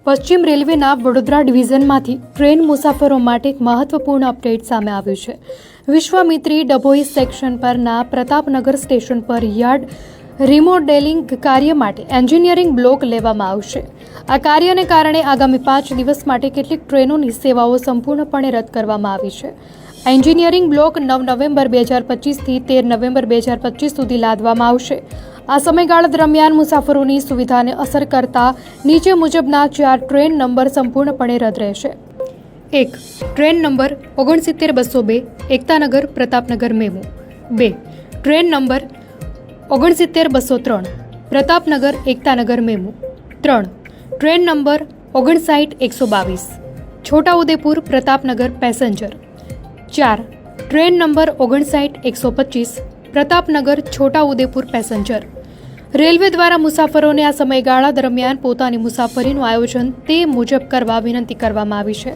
પશ્ચિમ રેલવેના વડોદરા ડિવિઝનમાંથી ટ્રેન મુસાફરો માટે એક મહત્વપૂર્ણ અપડેટ સામે આવ્યું છે। વિશ્વામિત્રી ડભોઈ સેક્શન પરના પ્રતાપનગર સ્ટેશન પર યાર્ડ રિમોડેલિંગ કાર્ય માટે એન્જિનિયરિંગ બ્લોક લેવામાં આવશે। આ કાર્યને કારણે આગામી 5 દિવસ માટે કેટલીક ટ્રેનોની સેવાઓ સંપૂર્ણપણે રદ કરવામાં આવી છે। એન્જિનિયરિંગ બ્લોક 9 નવેમ્બર 2025 થી 13 નવેમ્બર 2025 સુધી લાદવામાં આવશે। આ સમયગાળા દરમિયાન મુસાફરોની સુવિધાને અસર કરતા નીચે મુજબના 4 ટ્રેન નંબર સંપૂર્ણપણે રદ રહેશે। 1. Train number 69202 Ektanagar Pratapnagar MEMU. 2. Train number 69203 Pratapnagar Ektanagar MEMU. 3. Train number 59122 Chhotaudepur Pratapnagar passenger. 4. Train number 59125 Pratapnagar Chhotaudepur passenger. Railway દ્વારા મુસાફરોને આ સમયગાળા દરમિયાન પોતાની મુસાફરીનું આયોજન તે મુજબ કરવા વિનંતી કરવામાં આવી છે।